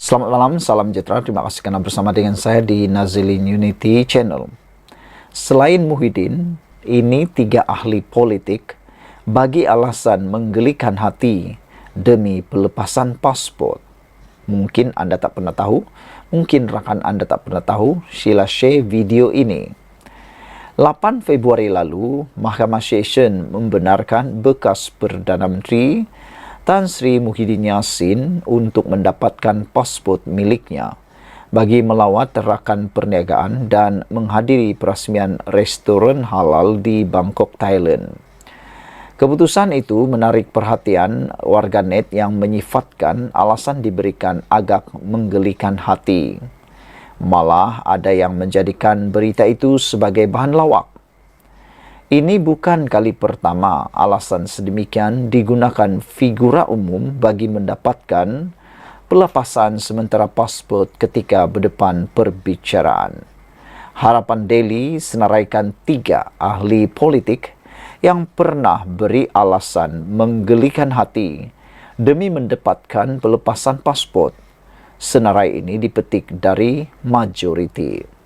Selamat malam, salam sejahtera. Terima kasih karena bersama dengan saya di Nazilin Unity Channel. Selain Muhyiddin, ini 3 ahli politik bagi alasan menggelikan hati demi pelepasan pasport. Mungkin Anda tak pernah tahu, mungkin rakan Anda tak pernah tahu, sila share video ini. 8 Februari lalu, Mahkamah Session membenarkan bekas Perdana Menteri Tan Sri Muhyiddin Yassin untuk mendapatkan pasport miliknya bagi melawat rakan perniagaan dan menghadiri perasmian restoran halal di Bangkok, Thailand. Keputusan itu menarik perhatian warganet yang menyifatkan alasan diberikan agak menggelikan hati. Malah ada yang menjadikan berita itu sebagai bahan lawak. Ini bukan kali pertama alasan sedemikian digunakan figura umum bagi mendapatkan pelepasan sementara pasport ketika berdepan perbicaraan. Harapan Daily senaraikan 3 ahli politik yang pernah beri alasan menggelikan hati demi mendapatkan pelepasan pasport. Senarai ini dipetik dari Majoriti.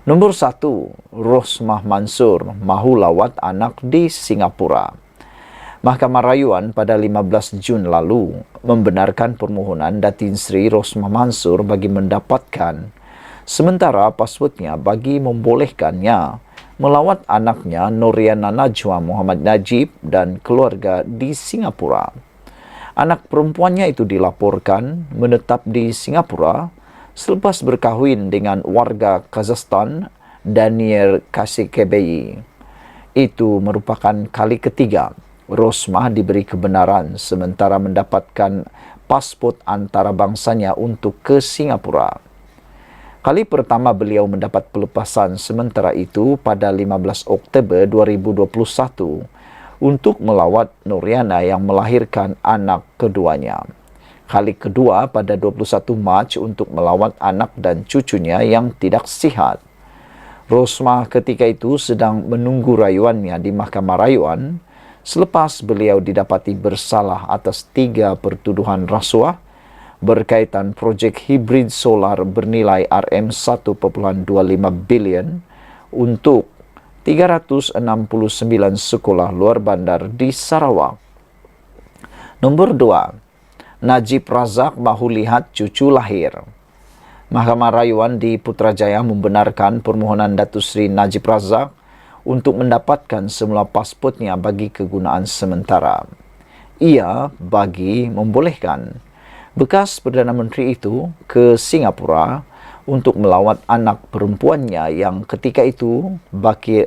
Nombor 1, Rosmah Mansur mahu lawat anak di Singapura. Mahkamah Rayuan pada 15 Jun lalu membenarkan permohonan Datin Sri Rosmah Mansur bagi mendapatkan sementara pasportnya bagi membolehkannya melawat anaknya Noriana Najwa Muhammad Najib dan keluarga di Singapura. Anak perempuannya itu dilaporkan menetap di Singapura selepas berkahwin dengan warga Kazakhstan Daniel Kasikebei. Itu merupakan kali ketiga Rosmah diberi kebenaran sementara mendapatkan pasport antarabangsanya untuk ke Singapura. Kali pertama beliau mendapat pelepasan sementara itu pada 15 Oktober 2021 untuk melawat Noriana yang melahirkan anak keduanya. Kali kedua pada 21 Mac untuk melawat anak dan cucunya yang tidak sihat. Rosmah ketika itu sedang menunggu rayuannya di Mahkamah Rayuan selepas beliau didapati bersalah atas 3 pertuduhan rasuah berkaitan projek hibrid solar bernilai RM1.25 bilion untuk 369 sekolah luar bandar di Sarawak. Nombor 2, Najib Razak mahu lihat cucu lahir. Mahkamah Rayuan di Putrajaya membenarkan permohonan Datuk Seri Najib Razak untuk mendapatkan semula pasportnya bagi kegunaan sementara. Ia bagi membolehkan bekas Perdana Menteri itu ke Singapura untuk melawat anak perempuannya yang ketika itu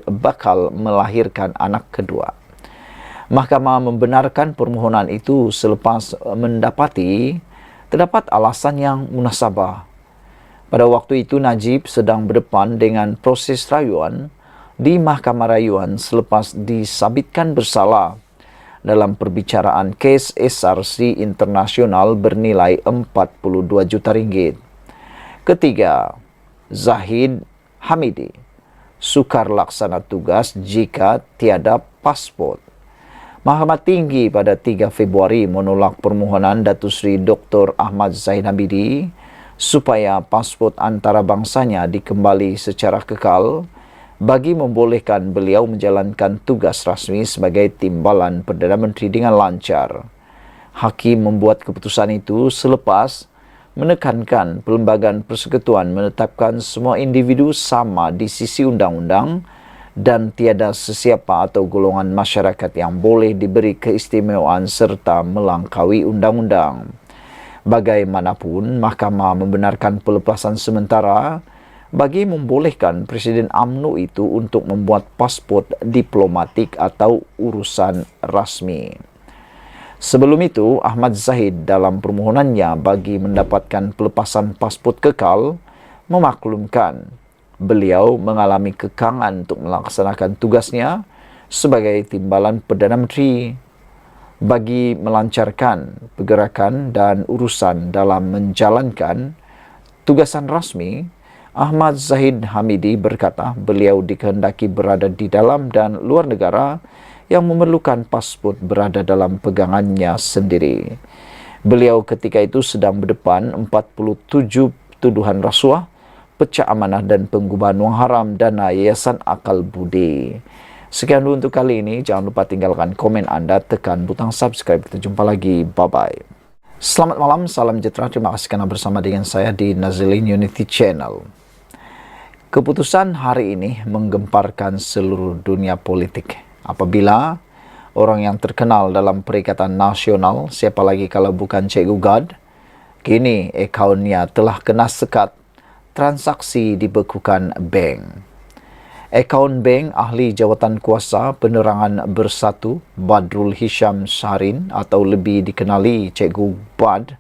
bakal melahirkan anak kedua. Mahkamah membenarkan permohonan itu selepas mendapati terdapat alasan yang munasabah. Pada waktu itu Najib sedang berdepan dengan proses rayuan di Mahkamah Rayuan selepas disabitkan bersalah dalam perbicaraan kes SRC internasional bernilai 42 juta ringgit. Ketiga, Zahid Hamidi sukar laksana tugas jika tiada pasport. Mahkamah Tinggi pada 3 Februari menolak permohonan Datuk Seri Dr. Ahmad Zahid Hamidi supaya pasport antarabangsanya dikembali secara kekal bagi membolehkan beliau menjalankan tugas rasmi sebagai timbalan Perdana Menteri dengan lancar. Hakim membuat keputusan itu selepas menekankan Perlembagaan Persekutuan menetapkan semua individu sama di sisi undang-undang dan tiada sesiapa atau golongan masyarakat yang boleh diberi keistimewaan serta melangkaui undang-undang. Bagaimanapun, Mahkamah membenarkan pelepasan sementara bagi membolehkan Presiden UMNO itu untuk membuat pasport diplomatik atau urusan rasmi. Sebelum itu, Ahmad Zahid dalam permohonannya bagi mendapatkan pelepasan pasport kekal memaklumkan beliau mengalami kekangan untuk melaksanakan tugasnya sebagai timbalan Perdana Menteri bagi melancarkan pergerakan dan urusan dalam menjalankan tugasan rasmi. Ahmad Zahid Hamidi berkata beliau dikehendaki berada di dalam dan luar negara yang memerlukan pasport berada dalam pegangannya sendiri. Beliau ketika itu sedang berdepan 47 tuduhan rasuah, pecah amanah dan penggubahan wang haram dana Yayasan Akal Budi. Sekian dulu untuk kali ini. Jangan lupa tinggalkan komen Anda, tekan butang subscribe. Kita jumpa lagi. Bye-bye. Selamat malam, salam sejahtera. Terima kasih karena bersama dengan saya di Nazilin Unity Channel. Keputusan hari ini menggemparkan seluruh dunia politik. Apabila orang yang terkenal dalam Perikatan Nasional, siapa lagi kalau bukan Cikgu Gad, kini akaunnya telah kena sekat, transaksi dibekukan bank. Akaun bank ahli jawatan kuasa penerangan bersatu Badrul Hisham Shahrin atau lebih dikenali Cikgu Bad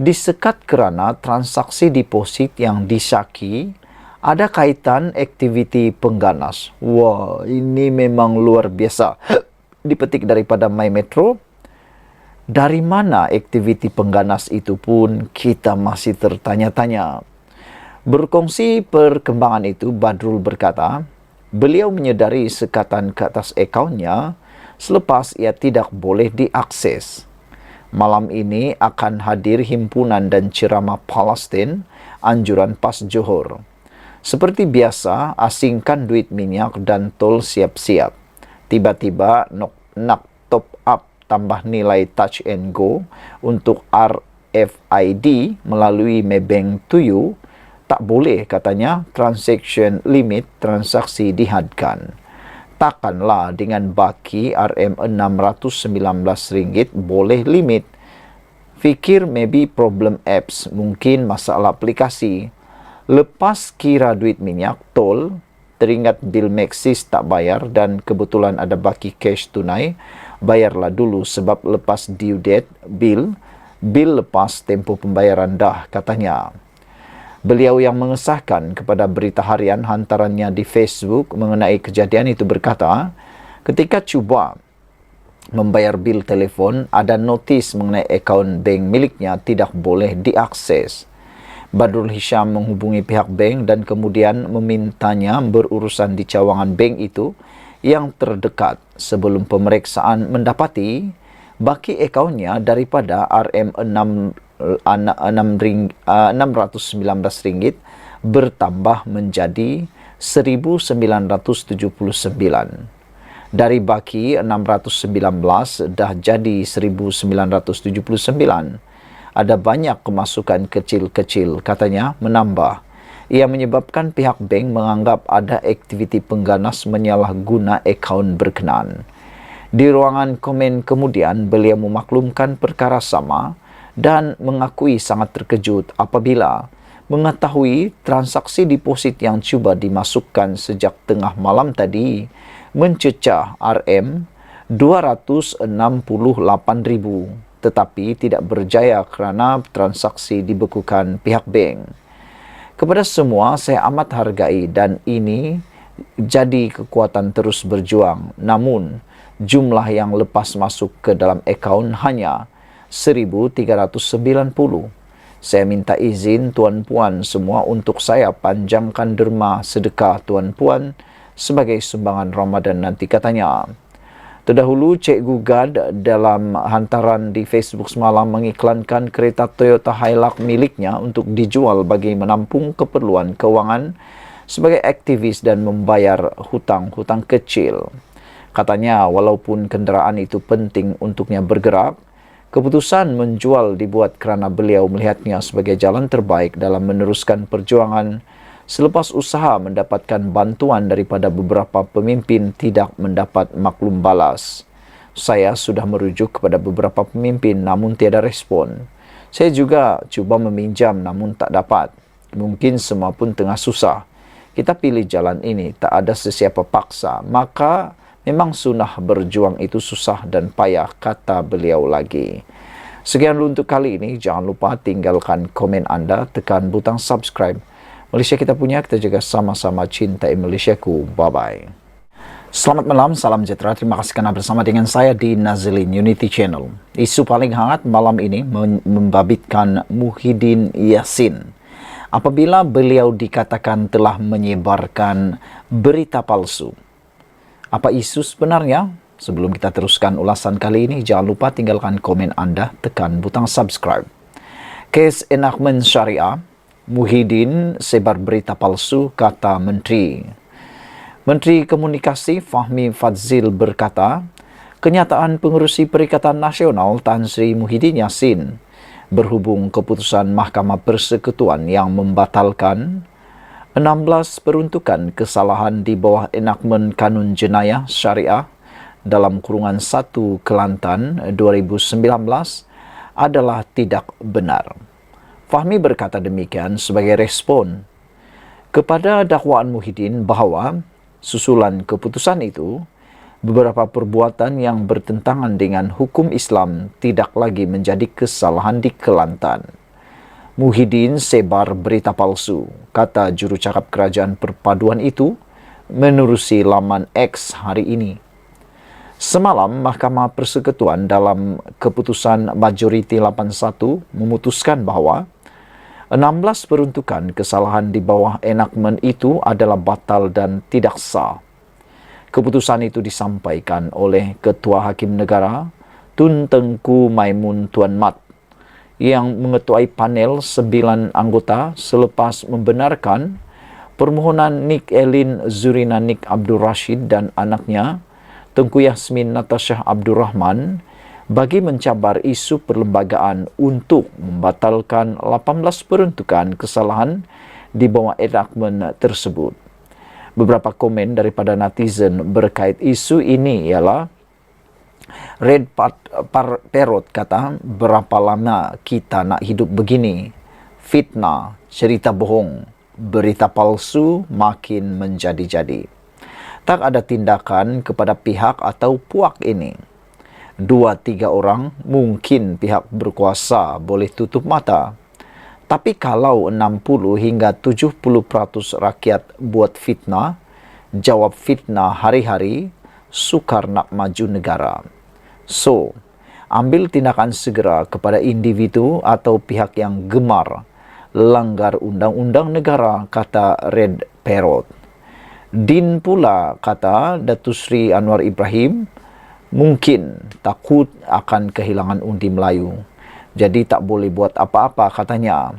disekat kerana transaksi deposit yang disyaki ada kaitan aktiviti pengganas. Wah, ini memang luar biasa. Dipetik daripada My Metro. Dari mana aktiviti pengganas itu pun kita masih tertanya-tanya. Berkongsi perkembangan itu, Badrul berkata, beliau menyedari sekatan ke atas akaunnya selepas ia tidak boleh diakses. Malam ini akan hadir himpunan dan ceramah Palestin, anjuran pas Johor. Seperti biasa, asingkan duit minyak dan tol siap-siap. Tiba-tiba nak top up tambah nilai touch and go untuk RFID melalui Maybank Tuyu. Tak boleh katanya transaction limit transaksi dihadkan. Takkanlah dengan baki RM619 boleh limit. Fikir maybe problem apps, mungkin masalah aplikasi. Lepas kira duit minyak, tol, teringat bil Maxis tak bayar dan kebetulan ada baki cash tunai, bayarlah dulu sebab lepas due date bil lepas tempoh pembayaran dah katanya. Beliau yang mengesahkan kepada berita harian hantarannya di Facebook mengenai kejadian itu berkata, ketika cuba membayar bil telefon, ada notis mengenai akaun bank miliknya tidak boleh diakses. Badrul Hisham menghubungi pihak bank dan kemudian memintanya berurusan di cawangan bank itu yang terdekat sebelum pemeriksaan mendapati baki akaunnya daripada RM619 bertambah menjadi 1.979. Dari baki 619 dah jadi 1.979. Ada banyak kemasukan kecil-kecil, katanya menambah. Ia menyebabkan pihak bank menganggap ada aktiviti pengganas menyalahguna akaun berkenaan. Di ruangan komen kemudian, beliau memaklumkan perkara sama dan mengakui sangat terkejut apabila mengetahui transaksi deposit yang cuba dimasukkan sejak tengah malam tadi mencecah RM268,000 tetapi tidak berjaya kerana transaksi dibekukan pihak bank. Kepada semua saya amat hargai dan ini jadi kekuatan terus berjuang. Namun jumlah yang lepas masuk ke dalam akaun hanya 1.390. Saya minta izin tuan-puan semua untuk saya panjangkan derma sedekah tuan-puan sebagai sumbangan Ramadan nanti, katanya. Terdahulu, Cikgu Gad dalam hantaran di Facebook semalam mengiklankan kereta Toyota Hilux miliknya untuk dijual bagi menampung keperluan kewangan sebagai aktivis dan membayar hutang-hutang kecil. Katanya, walaupun kenderaan itu penting untuknya bergerak, keputusan menjual dibuat kerana beliau melihatnya sebagai jalan terbaik dalam meneruskan perjuangan selepas usaha mendapatkan bantuan daripada beberapa pemimpin tidak mendapat maklum balas. Saya sudah merujuk kepada beberapa pemimpin namun tiada respon. Saya juga cuba meminjam namun tak dapat. Mungkin semua pun tengah susah. Kita pilih jalan ini, tak ada sesiapa paksa. Maka memang sunnah berjuang itu susah dan payah, kata beliau lagi. Sekian dulu untuk kali ini. Jangan lupa tinggalkan komen Anda, tekan butang subscribe. Malaysia kita punya, kita jaga sama-sama cintai Malaysiaku. Bye-bye. Selamat malam, salam sejahtera. Terima kasih kerana bersama dengan saya di Nazilin Unity Channel. Isu paling hangat malam ini membabitkan Muhyiddin Yassin. Apabila beliau dikatakan telah menyebarkan berita palsu. Apa isu sebenarnya? Sebelum kita teruskan ulasan kali ini, jangan lupa tinggalkan komen Anda, tekan butang subscribe. Kes enakmen syariah, Muhyiddin sebar berita palsu, kata Menteri. Menteri Komunikasi Fahmi Fadzil berkata, kenyataan pengerusi Perikatan Nasional Tan Sri Muhyiddin Yassin berhubung keputusan Mahkamah Persekutuan yang membatalkan 16 peruntukan kesalahan di bawah enakmen Kanun Jenayah Syariah dalam kurungan 1 Kelantan 2019 adalah tidak benar. Fahmi berkata demikian sebagai respon kepada dakwaan Muhyiddin bahawa susulan keputusan itu, beberapa perbuatan yang bertentangan dengan hukum Islam tidak lagi menjadi kesalahan di Kelantan. Muhyiddin sebar berita palsu, kata jurucakap kerajaan perpaduan itu menerusi laman X hari ini. Semalam, Mahkamah Persekutuan dalam keputusan majoriti 81 memutuskan bahawa 16 peruntukan kesalahan di bawah enakmen itu adalah batal dan tidak sah. Keputusan itu disampaikan oleh Ketua Hakim Negara Tun Tengku Maimun Tuan Mat yang mengetuai panel 9 anggota selepas membenarkan permohonan Nik Elin Zurina Nik Abdul Rashid dan anaknya Tengku Yasmin Natasha Abdul Rahman bagi mencabar isu perlembagaan untuk membatalkan 18 peruntukan kesalahan di bawah enakmen tersebut. Beberapa komen daripada netizen berkait isu ini ialah Red Parrot kata, berapa lama kita nak hidup begini? Fitnah, cerita bohong, berita palsu makin menjadi-jadi. Tak ada tindakan kepada pihak atau puak ini. 2-3 orang mungkin pihak berkuasa boleh tutup mata. Tapi kalau 60 hingga 70% rakyat buat fitnah, jawab fitnah hari-hari, sukar nak maju negara. So, ambil tindakan segera kepada individu atau pihak yang gemar langgar undang-undang negara, kata Red Parrot. Din pula kata Datuk Seri Anwar Ibrahim mungkin takut akan kehilangan undi Melayu. Jadi tak boleh buat apa-apa, katanya.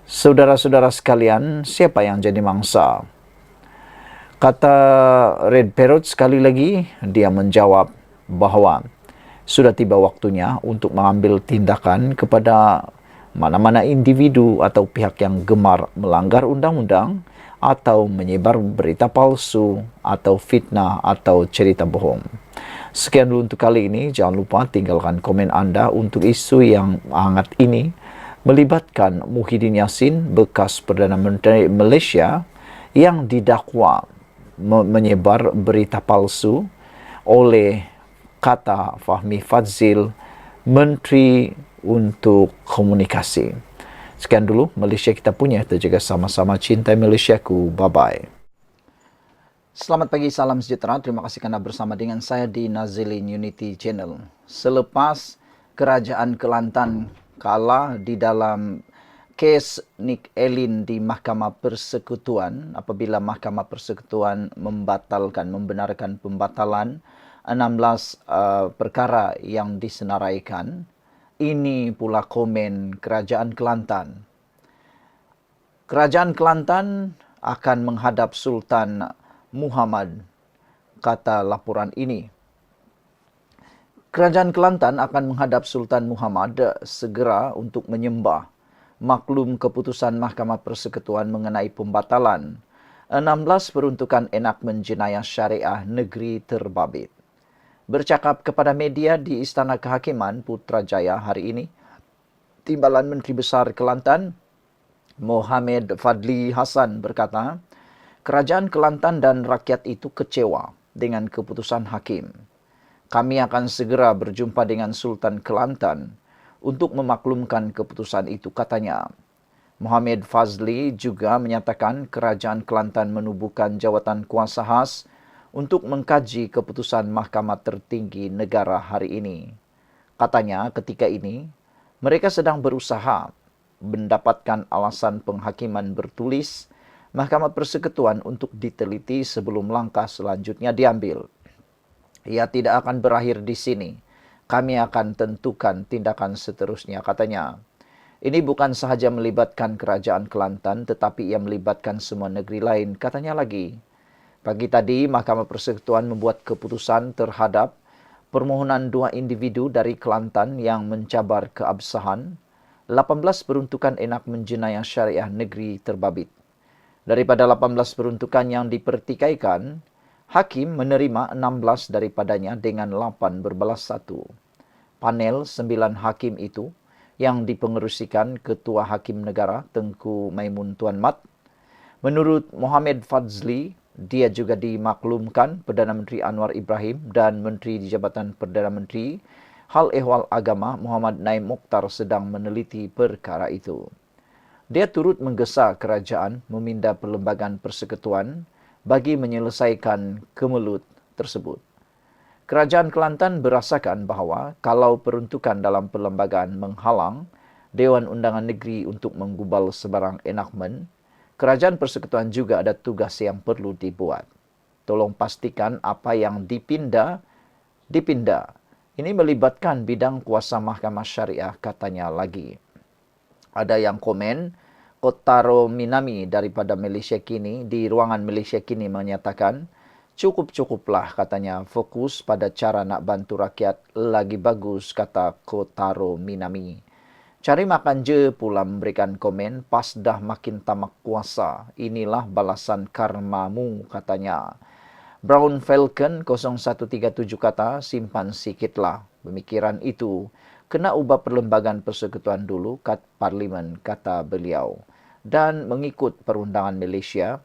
Saudara-saudara sekalian, siapa yang jadi mangsa? Kata Red Parrot sekali lagi, dia menjawab bahawa sudah tiba waktunya untuk mengambil tindakan kepada mana-mana individu atau pihak yang gemar melanggar undang-undang atau menyebar berita palsu atau fitnah atau cerita bohong. Sekian dulu untuk kali ini. Jangan lupa tinggalkan komen Anda untuk isu yang hangat ini melibatkan Muhyiddin Yassin, bekas Perdana Menteri Malaysia yang didakwa menyebar berita palsu oleh, kata Fahmi Fadzil, Menteri untuk Komunikasi. Sekian dulu Malaysia kita punya. Kita jaga sama-sama, cintai Malaysiaku. Bye-bye. Selamat pagi, salam sejahtera. Terima kasih kerana bersama dengan saya di Nazilin Unity Channel. Selepas Kerajaan Kelantan kalah di dalam kes Nik Elin di Mahkamah Persekutuan, apabila Mahkamah Persekutuan membenarkan pembatalan 16 perkara yang disenaraikan, ini pula komen Kerajaan Kelantan. Kerajaan Kelantan akan menghadap Sultan Muhammad, kata laporan ini. Kerajaan Kelantan akan menghadap Sultan Muhammad segera untuk menyembah maklum keputusan Mahkamah Persekutuan mengenai pembatalan 16 peruntukan enakmen jenayah syariah negeri terbabit. Bercakap kepada media di Istana Kehakiman Putrajaya hari ini, Timbalan Menteri Besar Kelantan, Mohamed Fadli Hassan berkata, Kerajaan Kelantan dan rakyat itu kecewa dengan keputusan hakim. Kami akan segera berjumpa dengan Sultan Kelantan untuk memaklumkan keputusan itu, katanya. Mohamed Fazli juga menyatakan Kerajaan Kelantan menubuhkan jawatan kuasa khas untuk mengkaji keputusan Mahkamah Tertinggi Negara hari ini. Katanya ketika ini, mereka sedang berusaha mendapatkan alasan penghakiman bertulis Mahkamah Persekutuan untuk diteliti sebelum langkah selanjutnya diambil. Ia tidak akan berakhir di sini. Kami akan tentukan tindakan seterusnya, katanya. Ini bukan sahaja melibatkan kerajaan Kelantan, tetapi ia melibatkan semua negeri lain, katanya lagi. Pagi tadi, Mahkamah Persekutuan membuat keputusan terhadap permohonan dua individu dari Kelantan yang mencabar keabsahan 18 peruntukan enakmen jenayah syariah negeri terbabit. Daripada 18 peruntukan yang dipertikaikan, Hakim menerima 16 daripadanya dengan 8 berbalas 1. Panel 9 hakim itu yang dipengerusikan Ketua Hakim Negara Tengku Maimun Tuan Mat. Menurut Mohamed Fadzli, dia juga dimaklumkan Perdana Menteri Anwar Ibrahim dan Menteri di Jabatan Perdana Menteri Hal Ehwal Agama Muhammad Naim Mokhtar sedang meneliti perkara itu. Dia turut menggesa kerajaan meminda Perlembagaan Persekutuan bagi menyelesaikan kemelut tersebut. Kerajaan Kelantan berasakan bahawa kalau peruntukan dalam perlembagaan menghalang Dewan Undangan Negeri untuk menggubal sebarang enakmen, Kerajaan Persekutuan juga ada tugas yang perlu dibuat. Tolong pastikan apa yang dipinda. Ini melibatkan bidang kuasa Mahkamah Syariah, katanya lagi. Ada yang komen, Kotaro Minami daripada Malaysia Kini di ruangan Malaysia Kini menyatakan, cukup-cukuplah, katanya, fokus pada cara nak bantu rakyat lagi bagus, kata Kotaro Minami. Cari makan je pula memberikan komen, pas dah makin tamak kuasa, inilah balasan karmamu, katanya. Brown Falcon 0137 kata, simpan sikitlah pemikiran itu. Kena ubah Perlembagaan Persekutuan dulu kat Parlimen, kata beliau. Dan mengikut perundangan Malaysia,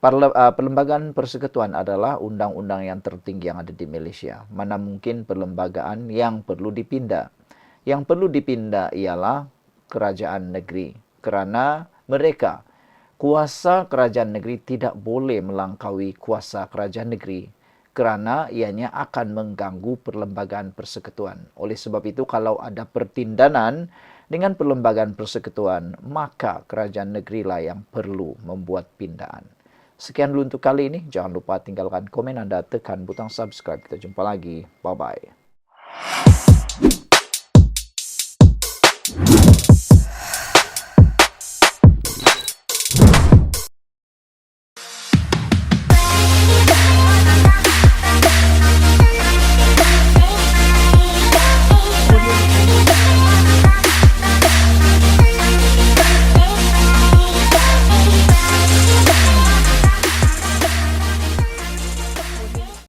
Perlembagaan Persekutuan adalah undang-undang yang tertinggi yang ada di Malaysia. Mana mungkin perlembagaan yang perlu dipindah. Yang perlu dipindah ialah kerajaan negeri. Kerana mereka, kuasa kerajaan negeri tidak boleh melangkaui kuasa kerajaan negeri. Kerana ianya akan mengganggu Perlembagaan Persekutuan. Oleh sebab itu, kalau ada pertindanan dengan Perlembagaan Persekutuan, maka kerajaan negerilah yang perlu membuat pindaan. Sekian dulu untuk kali ini. Jangan lupa tinggalkan komen anda, tekan butang subscribe. Kita jumpa lagi. Bye-bye.